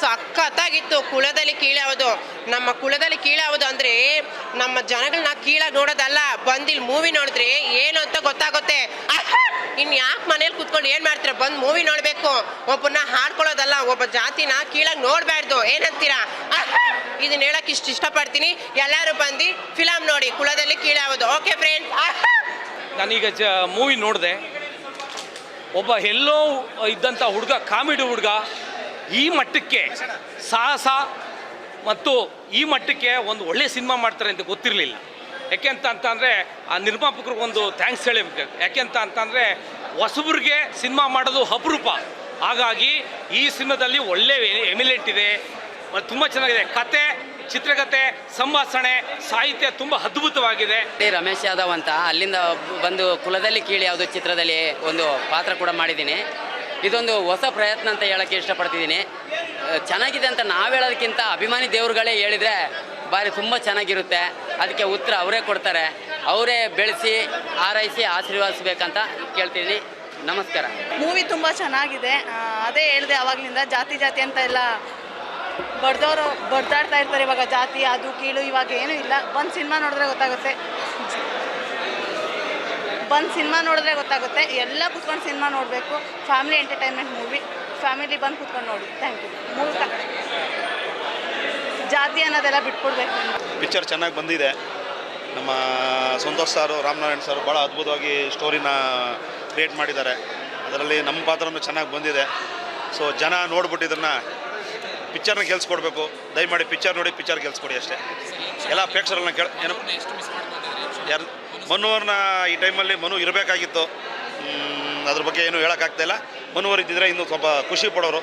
ಸಖತ್ತಾಗಿತ್ತು. ಕುಲದಲ್ಲಿ ಕೀಳಾವುದು, ನಮ್ಮ ಕುಲದಲ್ಲಿ ಕೀಳಾವುದು ಅಂದರೆ ನಮ್ಮ ಜನಗಳನ್ನ ಕೀಳಾಗಿ ನೋಡೋದಲ್ಲ, ಬಂದಿಲ್ಲಿ ಮೂವಿ ನೋಡಿದ್ರೆ ಏನು ಅಂತ ಗೊತ್ತಾಗುತ್ತೆ. ಇನ್ನು ಯಾಕೆ ಮನೇಲಿ ಕೂತ್ಕೊಂಡು ಏನು ಮಾಡ್ತೀರಾ, ಬಂದು ಮೂವಿ ನೋಡಬೇಕು. ಒಬ್ಬರನ್ನ ಹಾಡ್ಕೊಳ್ಳೋದಲ್ಲ, ಒಬ್ಬ ಜಾತಿನ ಕೀಳಾಗಿ ನೋಡಬಾರ್ದು. ಏನಂತೀರಾ? ಇದನ್ನ ಹೇಳಕ್ಕೆ ಇಷ್ಟಪಡ್ತೀನಿ. ಎಲ್ಲರೂ ಬಂದು ಫಿಲಮ್ ನೋಡಿ, ಕುಲದಲ್ಲಿ ಕೀಳಾವುದು. Okay friends. ನಾನೀಗ ಮೂವಿ ನೋಡಿದೆ. ಒಬ್ಬ ಎಲ್ಲೋ ಇದ್ದಂಥ ಹುಡುಗ, ಕಾಮಿಡಿ ಹುಡುಗ ಈ ಮಟ್ಟಕ್ಕೆ ಸಾಹಸ ಮತ್ತು ಈ ಮಟ್ಟಕ್ಕೆ ಒಂದು ಒಳ್ಳೆಯ ಸಿನಿಮಾ ಮಾಡ್ತಾರೆ ಅಂತ ಗೊತ್ತಿರಲಿಲ್ಲ. ಯಾಕೆಂತಂದರೆ ಆ ನಿರ್ಮಾಪಕರಿಗೆ ಒಂದು ಥ್ಯಾಂಕ್ಸ್ ಹೇಳಬೇಕು. ಯಾಕೆಂತಂದರೆ ಹೊಸಬ್ರಿಗೆ ಸಿನಿಮಾ ಮಾಡೋದು ಅಪರೂಪ. ಹಾಗಾಗಿ ಈ ಸಿನಿಮಾದಲ್ಲಿ ಒಳ್ಳೆ ಎಮಿಲೆಂಟ್ ಇದೆ, ತುಂಬ ಚೆನ್ನಾಗಿದೆ. ಕತೆ, ಚಿತ್ರಕಥೆ, ಸಂಭಾಷಣೆ, ಸಾಹಿತ್ಯ ತುಂಬ ಅದ್ಭುತವಾಗಿದೆ. ರಮೇಶ್ ಯಾದವ್ ಅಂತ ಅಲ್ಲಿಂದ ಬಂದು ಕುಲದಲ್ಲಿ ಕೀಳಿ ಯಾವುದೋ ಚಿತ್ರದಲ್ಲಿ ಒಂದು ಪಾತ್ರ ಕೂಡ ಮಾಡಿದ್ದೀನಿ. ಇದೊಂದು ಹೊಸ ಪ್ರಯತ್ನ ಅಂತ ಹೇಳೋಕ್ಕೆ ಇಷ್ಟಪಡ್ತಿದ್ದೀನಿ. ಚೆನ್ನಾಗಿದೆ ಅಂತ ನಾವು ಹೇಳೋದಕ್ಕಿಂತ ಅಭಿಮಾನಿ ದೇವರುಗಳೇ ಹೇಳಿದರೆ ಭಾರಿ ತುಂಬ ಚೆನ್ನಾಗಿರುತ್ತೆ. ಅದಕ್ಕೆ ಉತ್ತರ ಅವರೇ ಕೊಡ್ತಾರೆ. ಅವರೇ ಬೆಳೆಸಿ ಆರೈಸಿ ಆಶೀರ್ವಾದಿಸ್ಬೇಕಂತ ಕೇಳ್ತೀನಿ. ನಮಸ್ಕಾರ. ಮೂವಿ ತುಂಬ ಚೆನ್ನಾಗಿದೆ. ಅದೇ ಹೇಳಿದೆ ಆವಾಗಲಿಂದ, ಜಾತಿ ಅಂತ ಎಲ್ಲ ಬಡ್ದಾಡ್ತಾ ಇರ್ತಾರೆ. ಇವಾಗ ಜಾತಿ ಅದು ಕೀಳು ಇವಾಗ ಏನೂ ಇಲ್ಲ. ಬಂದು ಸಿನಿಮಾ ನೋಡಿದ್ರೆ ಗೊತ್ತಾಗುತ್ತೆ. ಎಲ್ಲ ಕೂತ್ಕೊಂಡು ಸಿನಿಮಾ ನೋಡಬೇಕು. Family entertainment movie. ಫ್ಯಾಮಿಲಿ ಬಂದು ಕೂತ್ಕೊಂಡು ನೋಡಿ. Thank you. ಜಾತಿ ಅನ್ನೋದೆಲ್ಲ ಬಿಟ್ಕೊಡ್ಬೇಕು. ಪಿಕ್ಚರ್ ಚೆನ್ನಾಗಿ ಬಂದಿದೆ. ನಮ್ಮ ಸಂತೋಷ್ ಸಾರು, ರಾಮನಾರಾಯಣ್ ಸಾರು ಭಾಳ ಅದ್ಭುತವಾಗಿ ಸ್ಟೋರಿನ ಕ್ರಿಯೇಟ್ ಮಾಡಿದ್ದಾರೆ. ಅದರಲ್ಲಿ ನಮ್ಮ ಪಾತ್ರನೂ ಚೆನ್ನಾಗಿ ಬಂದಿದೆ. ಸೊ ಜನ ನೋಡ್ಬಿಟ್ಟು ಇದನ್ನು ಪಿಕ್ಚರ್ನ ಗೆಲ್ಸ್ಕೊಡ್ಬೇಕು. ದಯಮಾಡಿ ಪಿಕ್ಚರ್ ನೋಡಿ, ಪಿಕ್ಚರ್ ಗೆಲ್ಸ್ಕೊಡಿ ಅಷ್ಟೇ. ಎಲ್ಲ ಪ್ರೇಕ್ಷಕರನ್ನ ಏನು ಯಾರು ಮನುವರ್ನ ಈ ಟೈಮಲ್ಲಿ ಮನು ಇರಬೇಕಾಗಿತ್ತು. ಅದ್ರ ಬಗ್ಗೆ ಏನು ಹೇಳೋಕ್ಕಾಗ್ತಾಯಿಲ್ಲ. ಮನುವರು ಇದ್ದಿದ್ರೆ ಇನ್ನೂ ಸ್ವಲ್ಪ ಖುಷಿ ಪಡೋರು.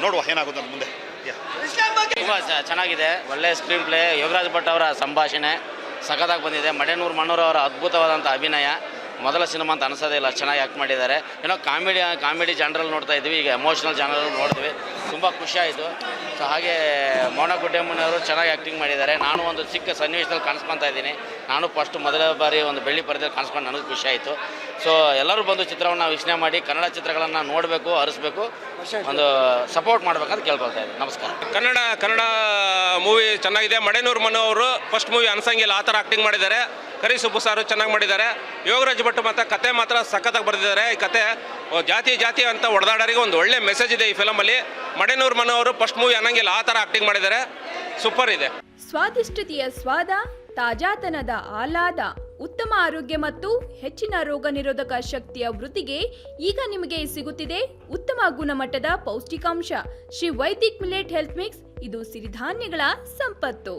ನೋಡುವ ಏನಾಗುತ್ತೆ ಮುಂದೆ. ತುಂಬ ಚೆನ್ನಾಗಿದೆ. ಒಳ್ಳೆಯ ಸ್ಕ್ರೀನ್ ಪ್ಲೇ. ಯೋಗರಾಜ್ ಭಟ್ ಅವರ ಸಂಭಾಷಣೆ ಸಖತ್ತಾಗಿ ಬಂದಿದೆ. ಮಡೆನೂರು ಮಣ್ಣೂರು ಅವರ ಅದ್ಭುತವಾದಂಥ ಅಭಿನಯ. ಮೊದಲ ಸಿನಿಮಾ ಅಂತ ಅನಿಸೋದೇ ಇಲ್ಲ, ಚೆನ್ನಾಗಿ ಆ್ಯಕ್ಟ್ ಮಾಡಿದ್ದಾರೆ. ಏನೋ ಕಾಮಿಡಿ ಜಾನರಲ್ಲಿ ನೋಡ್ತಾ ಇದ್ವಿ, ಈಗ ಎಮೋಷ್ನಲ್ ಜಾನರಲ್ಲಿ ನೋಡಿದ್ವಿ. ತುಂಬ ಖುಷಿಯಾಯಿತು. ಸೊ ಹಾಗೆ ಮೋನ ಗುಡ್ಡೆಮ್ಮನವರು ಚೆನ್ನಾಗಿ ಆ್ಯಕ್ಟಿಂಗ್ ಮಾಡಿದ್ದಾರೆ. ನಾನು ಒಂದು ಚಿಕ್ಕ ಸನ್ನಿವೇಶದಲ್ಲಿ ಕಾಣಿಸ್ಕೊತಾ ಇದ್ದೀನಿ. ನಾನು ಮೊದಲ ಬಾರಿ ಒಂದು ಬೆಳ್ಳಿ ಪರದೆಯಲ್ಲಿ ಕಾಣಿಸ್ಕೊಂಡು ನನಗೆ ಖುಷಿಯಾಯಿತು. ಸೊ ಎಲ್ಲರೂ ಬಂದು ಚಿತ್ರವನ್ನು ವೀಕ್ಷಣೆ ಮಾಡಿ ಕನ್ನಡ ಚಿತ್ರಗಳನ್ನು ನೋಡಬೇಕು, ಹರಿಸ್ಬೇಕು, ಒಂದು ಸಪೋರ್ಟ್ ಮಾಡಬೇಕಂತ ಕೇಳ್ಕೊಳ್ತಾ ಇದ್ದೀನಿ. ನಮಸ್ಕಾರ. ಕನ್ನಡ ಮೂವಿ ಚೆನ್ನಾಗಿದೆ. ಮಡೆನೂರು ಮನು ಅವರು ಫಸ್ಟ್ ಮೂವಿ ಅನ್ಸಂಗಿಲ್ಲ ಆ ಥರ ಆ್ಯಕ್ಟಿಂಗ್ ಮಾಡಿದ್ದಾರೆ. ಕರಿ ಸುಬ್ಬು ಸಾರು ಚೆನ್ನಾಗಿ ಮಾಡಿದ್ದಾರೆ. ಯೋಗರಾಜ್ ಭಟ್ ಮತ್ತು ಕತೆ ಮಾತ್ರ ಸಖತ್ತಾಗಿ ಬರೆದಿದ್ದಾರೆ. ಈ ಕತೆ ಜಾತಿ ಅಂತ ಹೊಡೆದಾಡೋರಿಗೆ ಒಂದು ಒಳ್ಳೆ ಮೆಸೇಜ್ ಇದೆ ಈ ಫಿಲಮಲ್ಲಿ. ಮಡೆನೂರು ಮನು ಅವರು ಫಸ್ಟ್ ಮೂವಿ ಅನ್ನಂಗಿಲ್ಲ ಆ ಥರ ಆ್ಯಕ್ಟಿಂಗ್ ಮಾಡಿದ್ದಾರೆ. ಸೂಪರ್ ಇದೆ. ಸ್ವಾದಿಷ್ಟತೆಯ ಸ್ವಾದ, ತಾಜಾತನದ ಆಹ್ಲಾದ, ಉತ್ತಮ ಆರೋಗ್ಯ ಮತ್ತು ಹೆಚ್ಚಿನ ರೋಗ ನಿರೋಧಕ ಶಕ್ತಿಯ ವೃದ್ಧಿಗೆ ಈಗ ನಿಮಗೆ ಸಿಗುತ್ತಿದೆ ಉತ್ತಮ ಗುಣಮಟ್ಟದ ಪೌಷ್ಟಿಕಾಂಶ. Shri Vaidik millet health mix. ಇದು ಸಿರಿಧಾನ್ಯಗಳ ಸಂಪತ್ತು.